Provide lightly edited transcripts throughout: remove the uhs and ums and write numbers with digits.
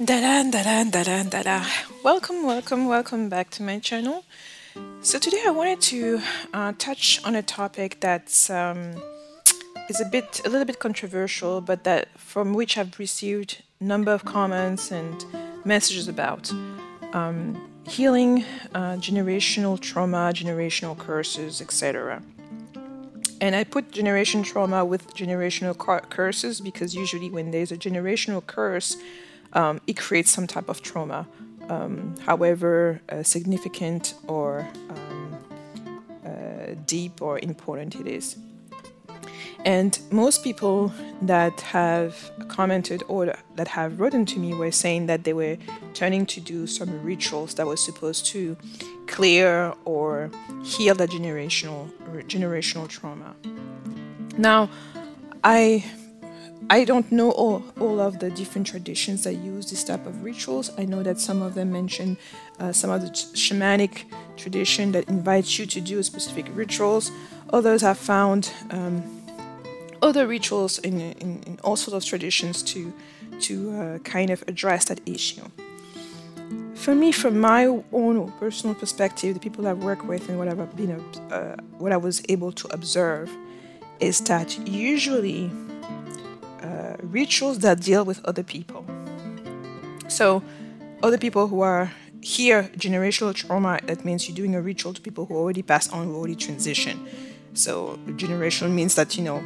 Dadan, dadan, dadan, dada. Welcome, welcome, welcome back to my channel. So today I wanted to touch on a topic that's is a little bit controversial, but that from which I've received a number of comments and messages about healing generational trauma, generational curses, etc. And I put generation trauma with generational curses because usually when there's a generational curse, it creates some type of trauma, however significant or deep or important it is. And most people that have commented or that have written to me were saying that they were turning to do some rituals that were supposed to clear or heal the generational trauma. Now, I don't know all of the different traditions that use this type of rituals. I know that some of them mention some of the shamanic tradition that invites you to do specific rituals. Others have found other rituals in all sorts of traditions to kind of address that issue. For me, from my own personal perspective, the people I've worked with and what I was able to observe is that usually rituals that deal with other people. So other people who are here, generational trauma, that means you're doing a ritual to people who already passed on, who already transitioned. So generational means that, you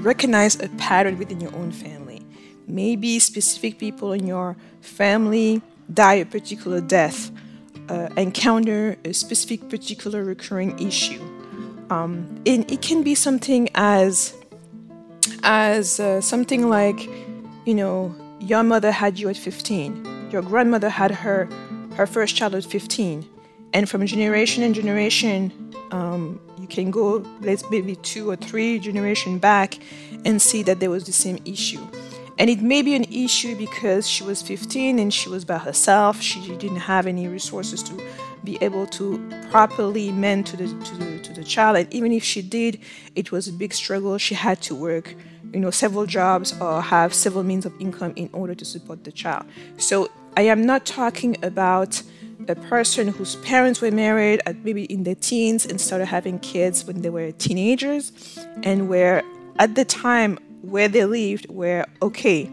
recognize a pattern within your own family. Maybe specific people in your family die a particular death, encounter a specific particular recurring issue. And it can be something as something like, your mother had you at 15, your grandmother had her first child at 15, and from generation and generation, you can go maybe 2 or 3 generations back and see that there was the same issue. And it may be an issue because she was 15 and she was by herself. She didn't have any resources to be able to properly mend to the child. And even if she did, it was a big struggle. She had to work, several jobs or have several means of income in order to support the child. So I am not talking about a person whose parents were married at maybe in their teens and started having kids when they were teenagers, and where at the time where they lived were okay,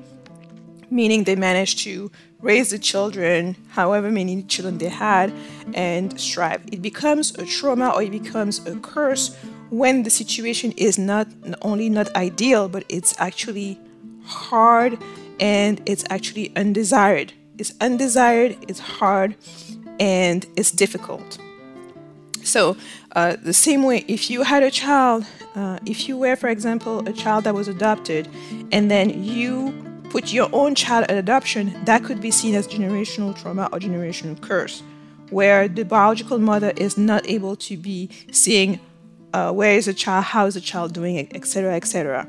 meaning they managed to raise the children, however many children they had, and strive. It becomes a trauma or it becomes a curse when the situation is not only not ideal, but it's actually hard and it's actually undesired. It's undesired, it's hard, and it's difficult. So the same way, if you had a child, if you were, for example, a child that was adopted, and then you put your own child at adoption, that could be seen as generational trauma or generational curse, where the biological mother is not able to be seeing where is the child, how is the child doing, etc., etc.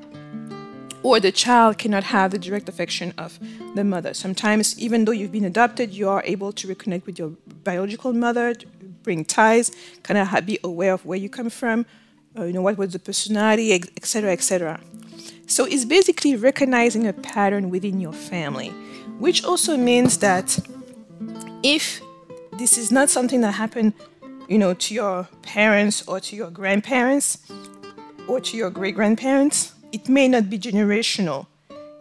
Or the child cannot have the direct affection of the mother. Sometimes, even though you've been adopted, you are able to reconnect with your biological mother, bring ties, kind of be aware of where you come from, what was the personality, etc., etc. So it's basically recognizing a pattern within your family, which also means that if this is not something that happened, to your parents or to your grandparents or to your great-grandparents, it may not be generational.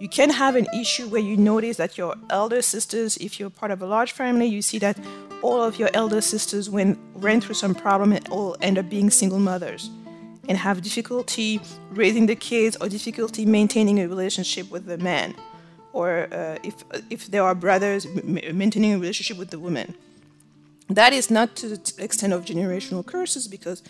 You can have an issue where you notice that your elder sisters, if you're part of a large family, you see that all of your elder sisters ran through some problem and all end up being single mothers and have difficulty raising the kids or difficulty maintaining a relationship with the man, or if there are brothers, maintaining a relationship with the woman. That is not to the extent of generational curses because,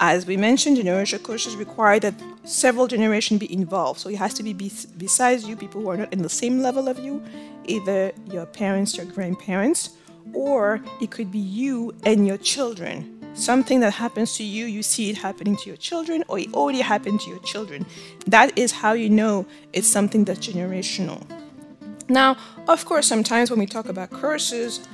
as we mentioned, generational curses require that several generations be involved. So it has to be besides you, people who are not in the same level of you, either your parents, your grandparents, or it could be you and your children. Something that happens to you, you see it happening to your children, or it already happened to your children. That is how you know it's something that's generational. Now, of course, sometimes when we talk about curses,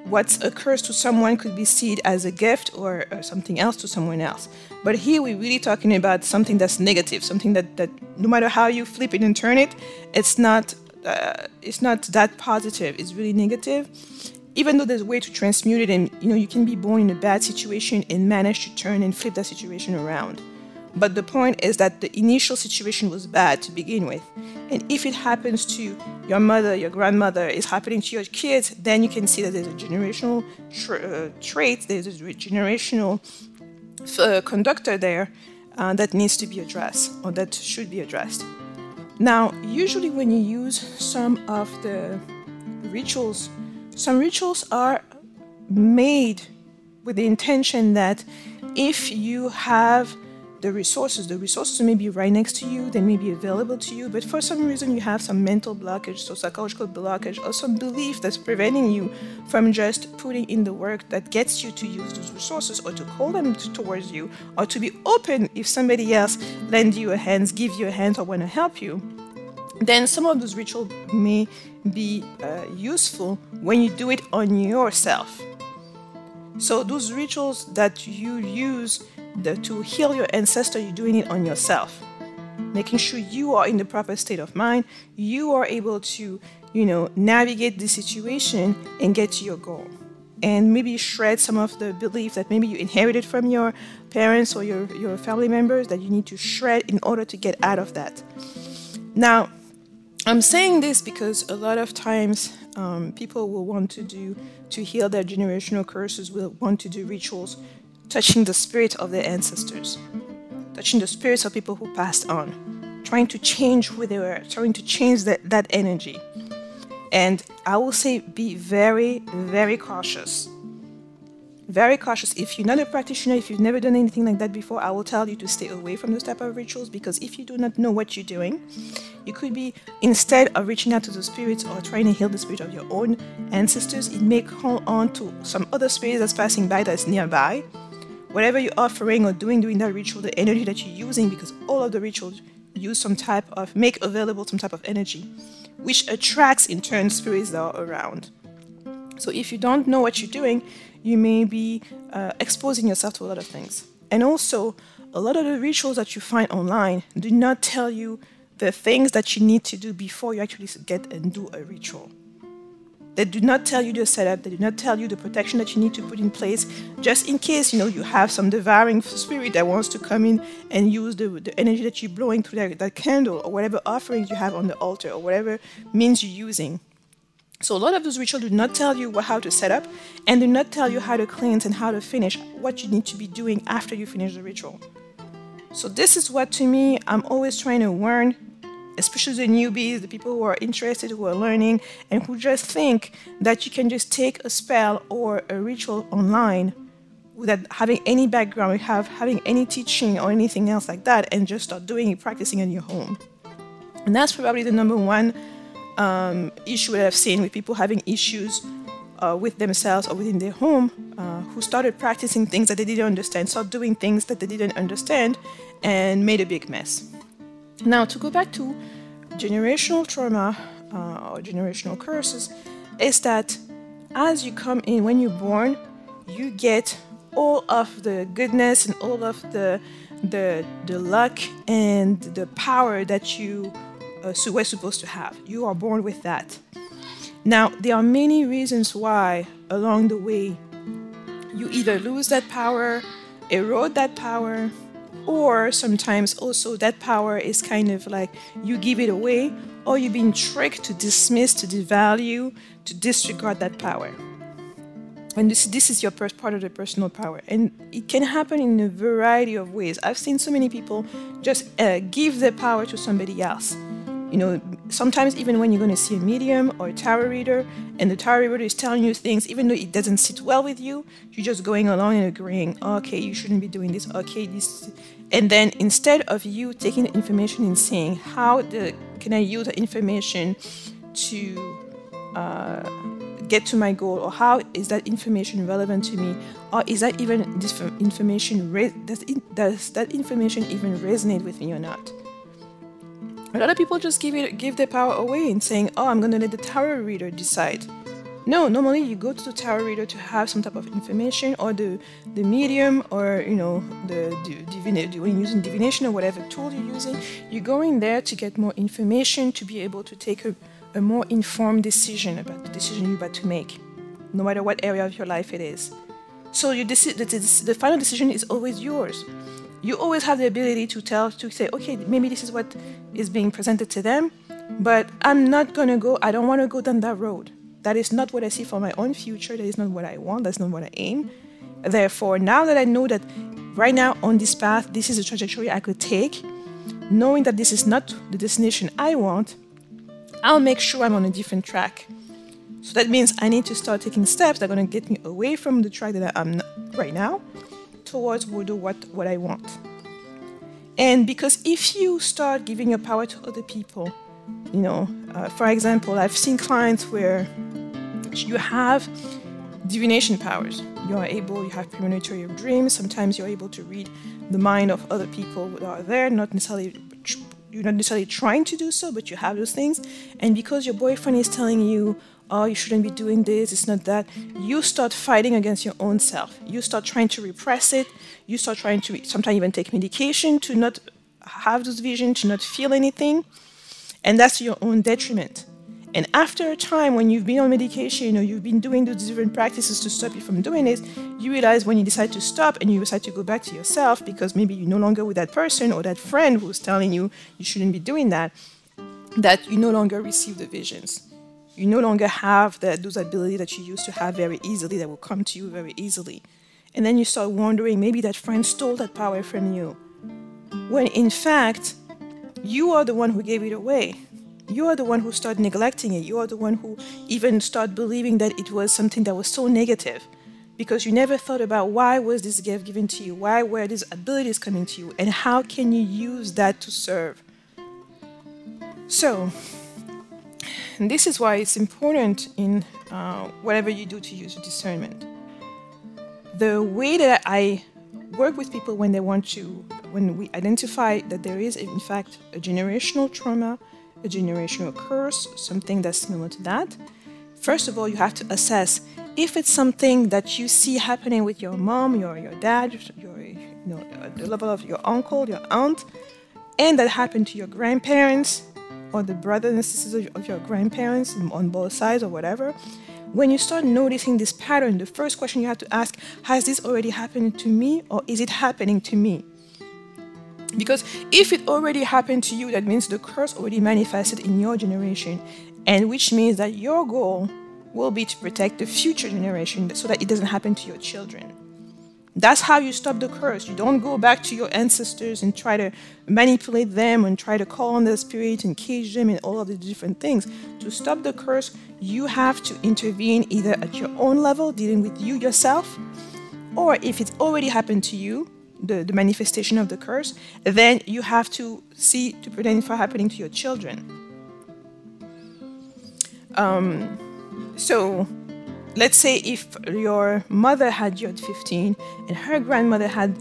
what's a curse to someone could be seen as a gift or something else to someone else. But here we're really talking about something that's negative, something that no matter how you flip it and turn it, it's not that positive. It's really negative. Even though there's a way to transmute it, and you can be born in a bad situation and manage to turn and flip that situation around. But the point is that the initial situation was bad to begin with. And if it happens to your mother, your grandmother, is happening to your kids, then you can see that there's a generational trait, there's a generational conductor there that needs to be addressed, or that should be addressed. Now, usually when you use some of the rituals, some rituals are made with the intention that if you have the resources may be right next to you, they may be available to you, but for some reason you have some mental blockage, so psychological blockage, or some belief that's preventing you from just putting in the work that gets you to use those resources, or to call them towards you, or to be open if somebody else lends you a hand, give you a hand, or want to help you. Then some of those rituals may be useful when you do it on yourself. So those rituals that you use to heal your ancestor, you're doing it on yourself. Making sure you are in the proper state of mind, you are able to, navigate the situation and get to your goal. And maybe shred some of the belief that maybe you inherited from your parents or your family members that you need to shred in order to get out of that. Now, I'm saying this because a lot of times people will want to heal their generational curses, will want to do rituals touching the spirit of their ancestors, touching the spirits of people who passed on, trying to change who they were, trying to change that energy. And I will say be very, very cautious. Very cautious. If you're not a practitioner, if you've never done anything like that before, I will tell you to stay away from those type of rituals, because if you do not know what you're doing, you could be, instead of reaching out to the spirits or trying to heal the spirit of your own ancestors, it may hold on to some other spirit that's passing by, that's nearby. Whatever you're offering or doing during that ritual, the energy that you're using, because all of the rituals use make available some type of energy, which attracts in turn spirits that are around. So if you don't know what you're doing, you may be exposing yourself to a lot of things. And also, a lot of the rituals that you find online do not tell you the things that you need to do before you actually get and do a ritual. They do not tell you the setup, they do not tell you the protection that you need to put in place, just in case, you have some devouring spirit that wants to come in and use the energy that you're blowing through that candle, or whatever offerings you have on the altar, or whatever means you're using. So a lot of those rituals do not tell you how to set up, and do not tell you how to cleanse and how to finish, what you need to be doing after you finish the ritual. So this is what, to me, I'm always trying to warn, especially the newbies, the people who are interested, who are learning, and who just think that you can just take a spell or a ritual online without having any background, having any teaching or anything else like that, and just start doing it, practicing in your home. And that's probably the number one issue that I've seen with people having issues with themselves or within their home, who started practicing things that they didn't understand, started doing things that they didn't understand, and made a big mess. Now, to go back to generational trauma or generational curses, is that as you come in, when you're born, you get all of the goodness and all of the luck and the power that you were supposed to have. You are born with that. Now, there are many reasons why along the way you either lose that power, erode that power, or sometimes also that power is kind of like you give it away, or you're being tricked to dismiss, to devalue, to disregard that power. And this is your part of the personal power. And it can happen in a variety of ways. I've seen so many people just give their power to somebody else. Sometimes even when you're going to see a medium or a tarot reader, and the tarot reader is telling you things, even though it doesn't sit well with you, you're just going along and agreeing, okay, you shouldn't be doing this, okay, this. And then instead of you taking the information and saying, can I use the information to get to my goal, or how is that information relevant to me, or is that even this information, does that information even resonate with me or not? A lot of people just give their power away and saying, oh, I'm going to let the tarot reader decide. No, normally you go to the tarot reader to have some type of information, or the medium, or the divinity, when you're using divination or whatever tool you're using, you're going there to get more information to be able to take a more informed decision about the decision you're about to make, no matter what area of your life it is. So the final decision is always yours. You always have the ability to say, okay, maybe this is what is being presented to them, but I don't want to go down that road. That is not what I see for my own future. That is not what I want. That's not what I aim. Therefore, now that I know that right now on this path, this is a trajectory I could take, knowing that this is not the destination I want, I'll make sure I'm on a different track. So that means I need to start taking steps that are going to get me away from the track that I'm right now towards what I want. And because if you start giving your power to other people, for example, I've seen clients where you have divination powers. You have premonitory of dreams. Sometimes you're able to read the mind of other people that are there, you're not necessarily trying to do so, but you have those things. And because your boyfriend is telling you, oh, you shouldn't be doing this, it's not that, you start fighting against your own self. You start trying to repress it. You start trying to sometimes even take medication to not have those visions, to not feel anything. And that's to your own detriment. And after a time, when you've been on medication, you've been doing those different practices to stop you from doing it, you realize when you decide to stop and you decide to go back to yourself, because maybe you're no longer with that person or that friend who's telling you you shouldn't be doing that you no longer receive the visions. You no longer have those abilities that you used to have very easily, that will come to you very easily. And then you start wondering, maybe that friend stole that power from you. When in fact, you are the one who gave it away. You are the one who started neglecting it. You are the one who even started believing that it was something that was so negative, because you never thought about why was this gift given to you? Why were these abilities coming to you? And how can you use that to serve? So, this is why it's important in whatever you do to use your discernment. The way that I work with people when we identify that there is in fact a generational trauma, a generational curse, something that's similar to that. First of all, you have to assess if it's something that you see happening with your mom, your dad, the level of your uncle, your aunt, and that happened to your grandparents or the brothers and sisters of your grandparents on both sides or whatever. When you start noticing this pattern, the first question you have to ask, has this already happened to me, or is it happening to me? Because if it already happened to you, that means the curse already manifested in your generation, and which means that your goal will be to protect the future generation so that it doesn't happen to your children. That's how you stop the curse. You don't go back to your ancestors and try to manipulate them and try to call on their spirit and cage them and all of the different things. To stop the curse, you have to intervene either at your own level, dealing with you yourself, or if it's already happened to you, the manifestation of the curse, then you have to see to prevent it from happening to your children. So let's say if your mother had you at 15 and her grandmother had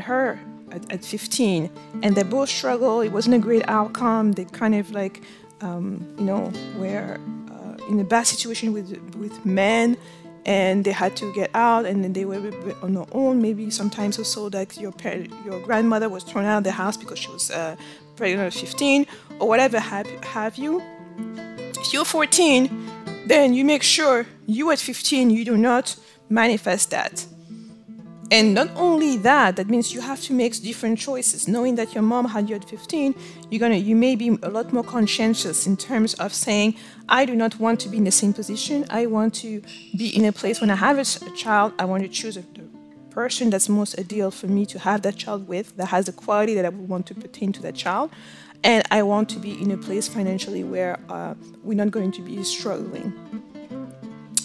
her at 15, and they both struggle, it wasn't a great outcome, they kind of like were in a bad situation with men, and they had to get out, and then they were on their own. Maybe sometimes also like your grandmother was thrown out of the house because she was pregnant at 15 or whatever have you. If you're 14, then you make sure you at 15 you do not manifest that. And not only that, that means you have to make different choices. Knowing that your mom had you at 15, you may be a lot more conscientious in terms of saying, I do not want to be in the same position. I want to be in a place when I have a child, I want to choose the person that's most ideal for me to have that child with, that has the quality that I would want to pertain to that child. And I want to be in a place financially where we're not going to be struggling.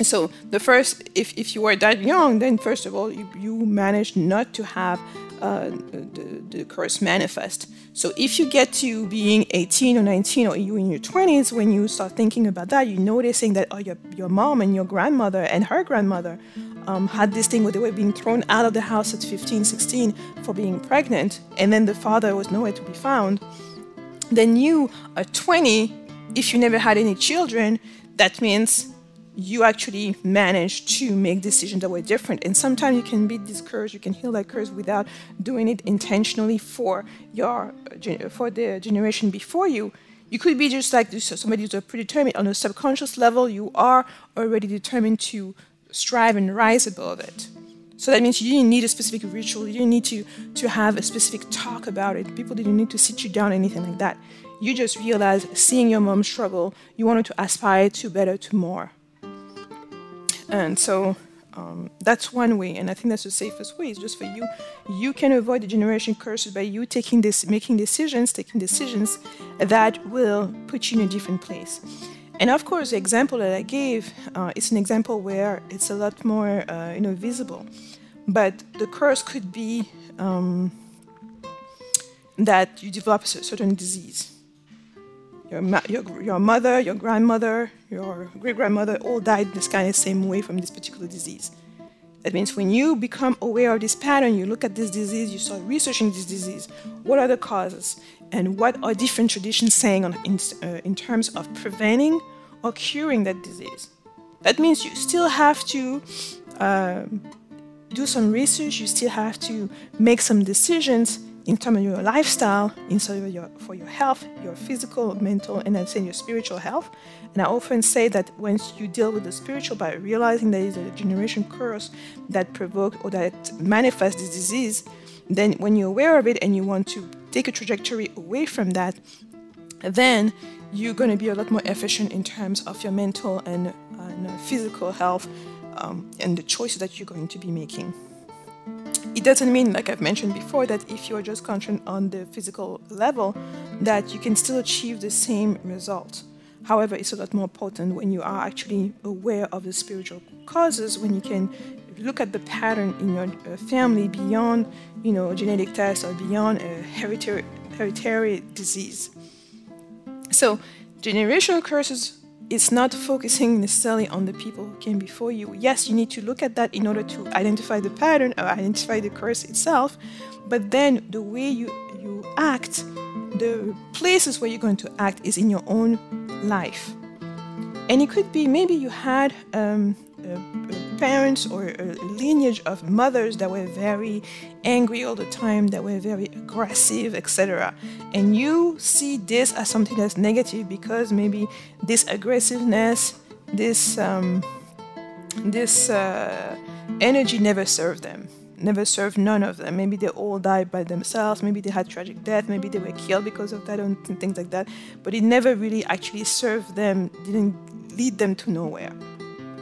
So the first, if you were that young, then first of all, you managed not to have the curse manifest. So if you get to being 18 or 19 or you in your 20s, when you start thinking about that, you're noticing that your mom and your grandmother and her grandmother had this thing where they were being thrown out of the house at 15, 16 for being pregnant, and then the father was nowhere to be found. Then you are 20, if you never had any children, that means you actually manage to make decisions that were different. And sometimes you can beat this curse, you can heal that curse without doing it intentionally for the generation before you. You could be just like somebody who's predetermined. On a subconscious level, you are already determined to strive and rise above it. So that means you didn't need a specific ritual. You didn't need to have a specific talk about it. People didn't need to sit you down or anything like that. You just realized, seeing your mom struggle, you wanted to aspire to better, to more. And so that's one way, and I think that's the safest way. It's just for you. You can avoid the generation curses by you making decisions that will put you in a different place. And of course, the example that I gave, it's an example where it's a lot more, visible. But the curse could be that you develop a certain disease. Your mother, your grandmother, your great-grandmother all died this kind of same way from this particular disease. That means when you become aware of this pattern, you look at this disease, you start researching this disease. What are the causes? And what are different traditions saying in terms of preventing or curing that disease? That means you still have to do some research, you still have to make some decisions in terms of your lifestyle, for your health, your physical, mental, and I'd say your spiritual health. And I often say that once you deal with the spiritual by realizing there is a generation curse that provokes or that manifests this disease, then when you're aware of it and you want to take a trajectory away from that, then you're going to be a lot more efficient in terms of your mental and physical health and the choices that you're going to be making. It doesn't mean, like I've mentioned before, that if you're just conscious on the physical level, that you can still achieve the same result. However, it's a lot more potent when you are actually aware of the spiritual causes, when you can look at the pattern in your family beyond, genetic tests or beyond a hereditary disease. So, generational curses, it's not focusing necessarily on the people who came before you. Yes, you need to look at that in order to identify the pattern or identify the curse itself, but then the way you act, the places where you're going to act is in your own life. And it could be maybe you had parents or a lineage of mothers that were very angry all the time, that were very aggressive, etc. And you see this as something that's negative because maybe this aggressiveness, this energy never served them, never served none of them. Maybe they all died by themselves, maybe they had tragic death, maybe they were killed because of that and things like that. But it never really actually served them, didn't lead them to nowhere.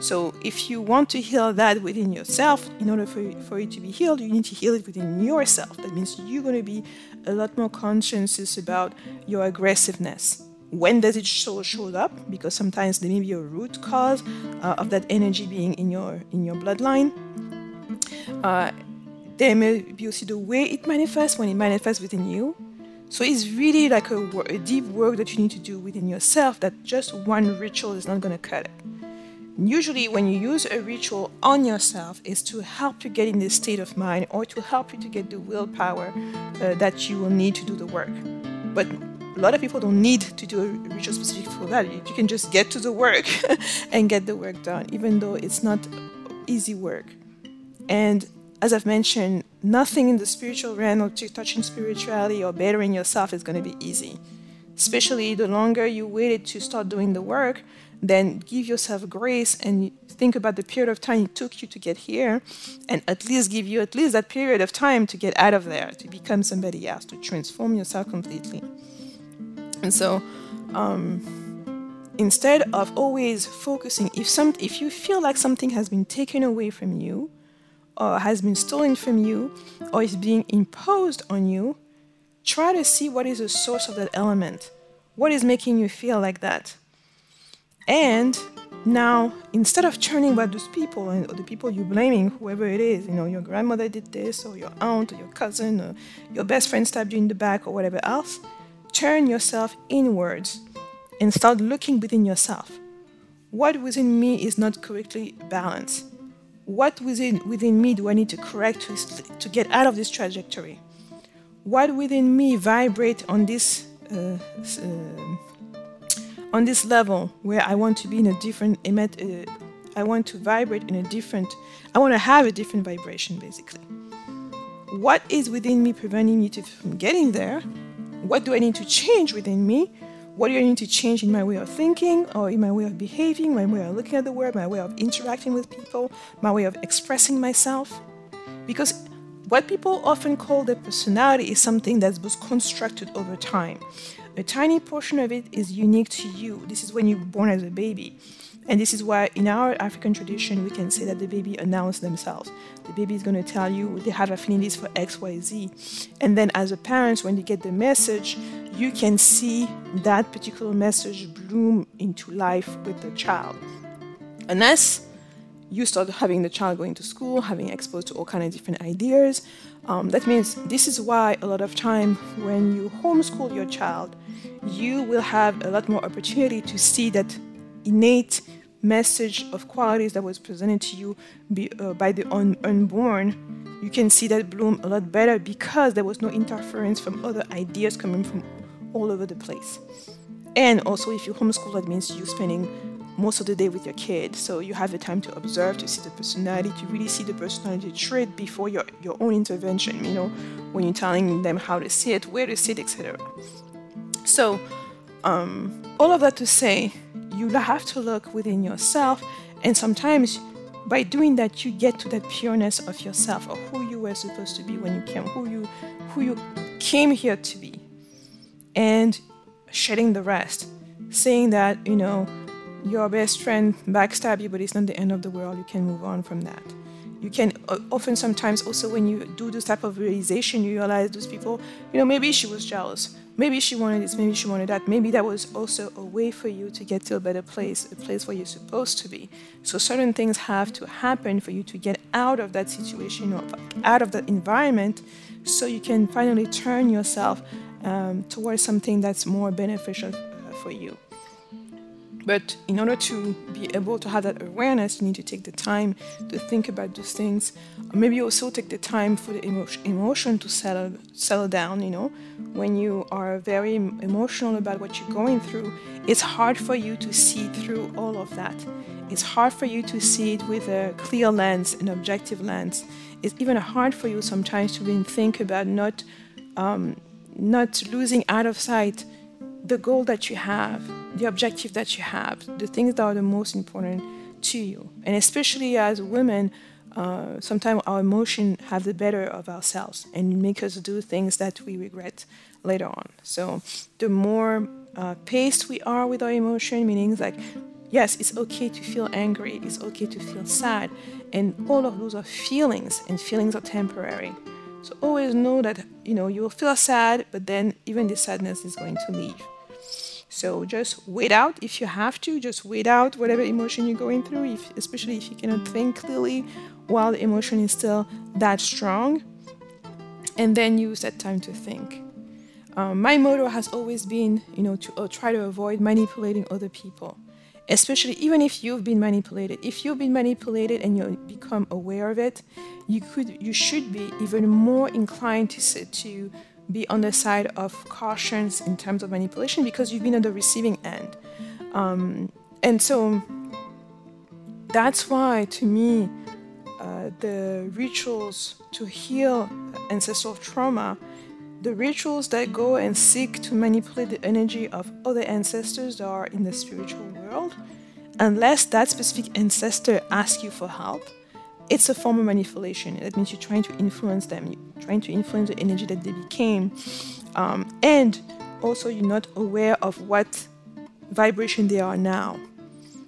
So if you want to heal that within yourself, in order for it to be healed, you need to heal it within yourself. That means you're going to be a lot more conscious about your aggressiveness. When does it show up? Because sometimes there may be a root cause of that energy being in your bloodline. There may be also the way it manifests, when it manifests within you. So it's really like a deep work that you need to do within yourself, that just one ritual is not going to cut it. Usually when you use a ritual on yourself, is to help you get in this state of mind or to help you to get the willpower that you will need to do the work. But a lot of people don't need to do a ritual specific for that. You can just get to the work and get the work done, even though it's not easy work. And as I've mentioned, nothing in the spiritual realm or touching spirituality or bettering yourself is going to be easy. Especially the longer you waited to start doing the work, then give yourself grace and think about the period of time it took you to get here, and at least give you that period of time to get out of there, to become somebody else, to transform yourself completely. And so instead of always focusing, if you feel like something has been taken away from you or has been stolen from you or is being imposed on you, try to see what is the source of that element. What is making you feel like that? And now, instead of turning about those people or the people you're blaming, whoever it is, your grandmother did this, or your aunt, or your cousin, or your best friend stabbed you in the back, or whatever else, turn yourself inwards and start looking within yourself. What within me is not correctly balanced? What within me do I need to correct to get out of this trajectory? What within me vibrate on this level where I want to be in a different, I want to vibrate in a different, I want to have a different vibration, basically. What is within me preventing me from getting there? What do I need to change within me? What do I need to change in my way of thinking, or in my way of behaving, my way of looking at the world, my way of interacting with people, my way of expressing myself? Because what people often call their personality is something that was constructed over time. A tiny portion of it is unique to you. This is when you're born as a baby. And this is why in our African tradition, we can say that the baby announced themselves. The baby is going to tell you they have affinities for X, Y, Z. And then as a parent, when you get the message, you can see that particular message bloom into life with the child. Unless you start having the child going to school, having exposed to all kinds of different ideas. That means this is why a lot of time when you homeschool your child, you will have a lot more opportunity to see that innate message of qualities that was presented to you by the unborn. You can see that bloom a lot better because there was no interference from other ideas coming from all over the place. And also, if you homeschool, that means you're spending most of the day with your kid. So you have the time to observe, to see the personality, to really see the personality trait before your own intervention, you know, when you're telling them how to sit, where to sit, etc. So all of that to say, you have to look within yourself, and sometimes by doing that, you get to that pureness of yourself, or who you were supposed to be when you came, who you came here to be, and shedding the rest, saying that, you know, your best friend backstab you, but it's not the end of the world. You can move on from that. You can often sometimes also when you do this type of realization, you realize those people, you know, maybe she was jealous. Maybe she wanted this, maybe she wanted that. Maybe that was also a way for you to get to a better place, a place where you're supposed to be. So certain things have to happen for you to get out of that situation or out of that environment so you can finally turn yourself towards something that's more beneficial for you. But in order to be able to have that awareness, you need to take the time to think about those things. Or maybe also take the time for the emotion to settle down, you know. When you are very emotional about what you're going through, it's hard for you to see through all of that. It's hard for you to see it with a clear lens, an objective lens. It's even hard for you sometimes to even think about not losing out of sight the goal that you have, the objective that you have, the things that are the most important to you. And especially as women, sometimes our emotions have the better of ourselves and make us do things that we regret later on. So the more paced we are with our emotion, meaning like, yes, it's okay to feel angry, it's okay to feel sad, and all of those are feelings, and feelings are temporary. So always know that, you know, you will feel sad, but then even the sadness is going to leave. So just wait out if you have to. Just wait out whatever emotion you're going through, especially if you cannot think clearly while the emotion is still that strong. And then use that time to think. My motto has always been, you know, to try to avoid manipulating other people. Especially even if you've been manipulated. If you've been manipulated and you become aware of it, you should be even more inclined to be on the side of cautions in terms of manipulation because you've been on the receiving end. And so that's why, to me, the rituals to heal ancestral trauma, the rituals that go and seek to manipulate the energy of other ancestors that are in the spiritual world, unless that specific ancestor asks you for help, it's a form of manipulation. That means you're trying to influence them. You're trying to influence the energy that they became. And also you're not aware of what vibration they are now.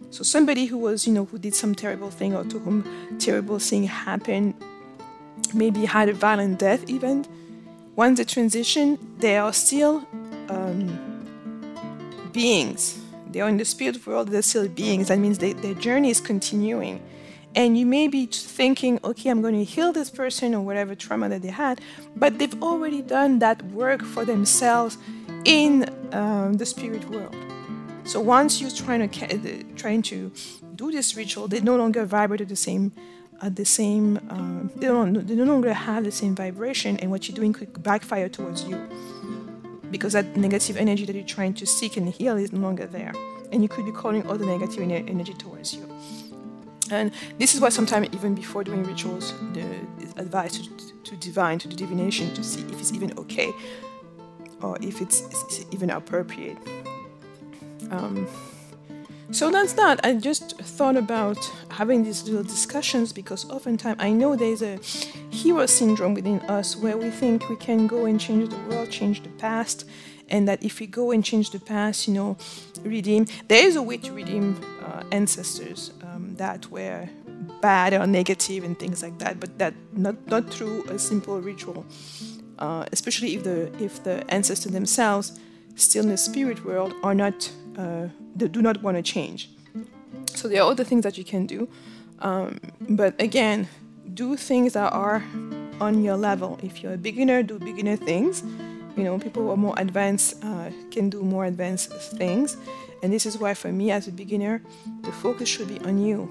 So somebody who was, you know, who did some terrible thing or to whom terrible thing happened, maybe had a violent death even, once they transition, they are still beings. They are in the spirit world, they're still beings. That means their journey is continuing. And you may be thinking, okay, I'm going to heal this person or whatever trauma that they had, but they've already done that work for themselves in the spirit world. So once you're trying to do this ritual, they no longer vibrate at the same. They no longer have the same vibration, and what you're doing could backfire towards you because that negative energy that you're trying to seek and heal is no longer there, and you could be calling all the negative energy towards you. And this is why sometimes even before doing rituals, it's advised to divine, to the divination, to see if it's even okay or if it's even appropriate. So that's that. I just thought about having these little discussions because oftentimes I know there's a hero syndrome within us where we think we can go and change the world, change the past, and that if we go and change the past, redeem. There is a way to redeem ancestors that were bad or negative and things like that, but that not through a simple ritual. Especially if the ancestors themselves, still in the spirit world, are not they do not want to change. So there are other things that you can do, but again, do things that are on your level. If you're a beginner, do beginner things. People who are more advanced can do more advanced things, and this is why for me as a beginner, the focus should be on you.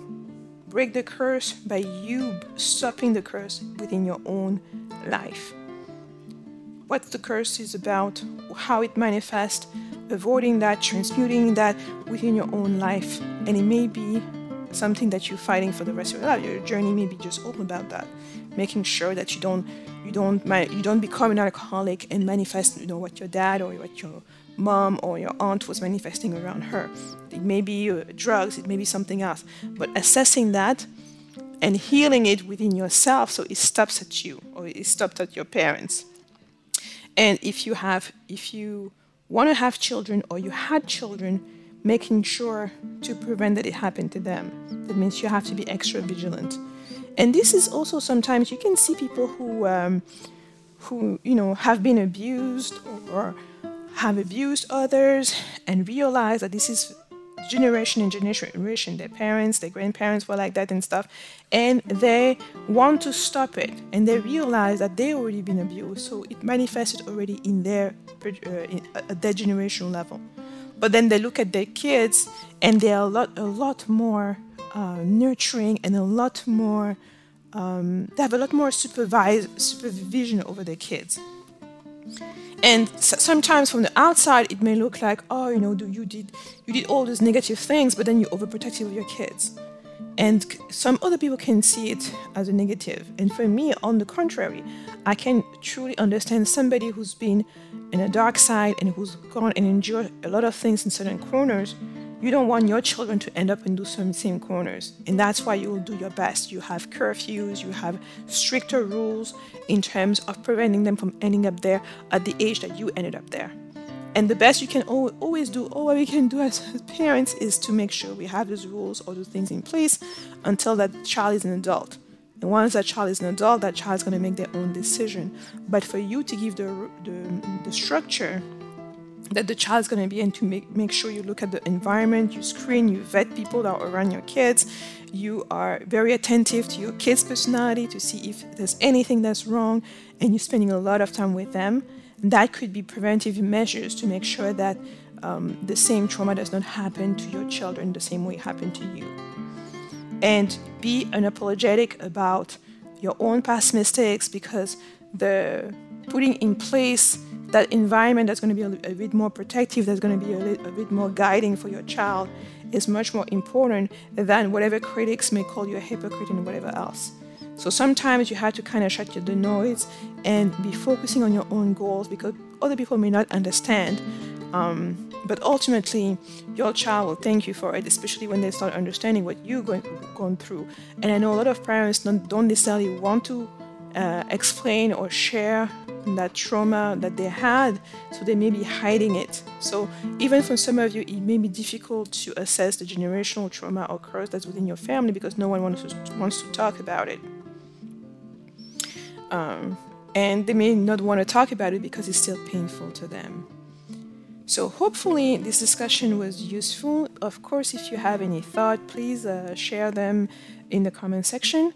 Break the curse by you stopping the curse within your own life. What the curse is about, how it manifests, avoiding that, transmuting that within your own life. And it may be something that you're fighting for the rest of your life. Your journey may be just open about that, making sure that you don't become an alcoholic and manifest what your dad or what your mom or your aunt was manifesting around her. It may be drugs, it may be something else, but assessing that and healing it within yourself so it stops at you or it stops at your parents. And if you want to have children or you had children, making sure to prevent that it happened to them. That means you have to be extra vigilant. And this is also sometimes you can see people who have been abused or have abused others and realize that this is generation and generation. Their parents, their grandparents were like that and stuff, and they want to stop it, and they realize that they already been abused, so it manifested already in at their generational level. But then they look at their kids, and they are a lot more nurturing and a lot more. They have a lot more supervision over their kids. And sometimes from the outside, it may look like, you did all these negative things, but then you're overprotective of your kids. And some other people can see it as a negative. And for me, on the contrary, I can truly understand somebody who's been in a dark side and who's gone and endured a lot of things in certain corners. You don't want your children to end up in those same corners. And that's why you will do your best. You have curfews, you have stricter rules in terms of preventing them from ending up there at the age that you ended up there. And the best you can always do, all we can do as parents is to make sure we have those rules or those things in place until that child is an adult. And once that child is an adult, that child is going to make their own decision. But for you to give the structure that the child's going to be in, to make sure you look at the environment, you screen, you vet people that are around your kids, you are very attentive to your kids' personality to see if there's anything that's wrong, and you're spending a lot of time with them. That could be preventive measures to make sure that the same trauma does not happen to your children the same way it happened to you. And be unapologetic about your own past mistakes, because the putting in place that environment that's going to be a bit more protective, that's going to be a bit more guiding for your child, is much more important than whatever critics may call you a hypocrite and whatever else. So sometimes you have to kind of shut the noise and be focusing on your own goals, because other people may not understand. But ultimately, your child will thank you for it, especially when they start understanding what you're going through. And I know a lot of parents don't necessarily want to explain or share that trauma that they had, so they may be hiding it. So even for some of you, it may be difficult to assess the generational trauma or curse that's within your family because no one wants to talk about it. And they may not want to talk about it because it's still painful to them. So hopefully this discussion was useful. Of course, if you have any thought, please share them in the comment section.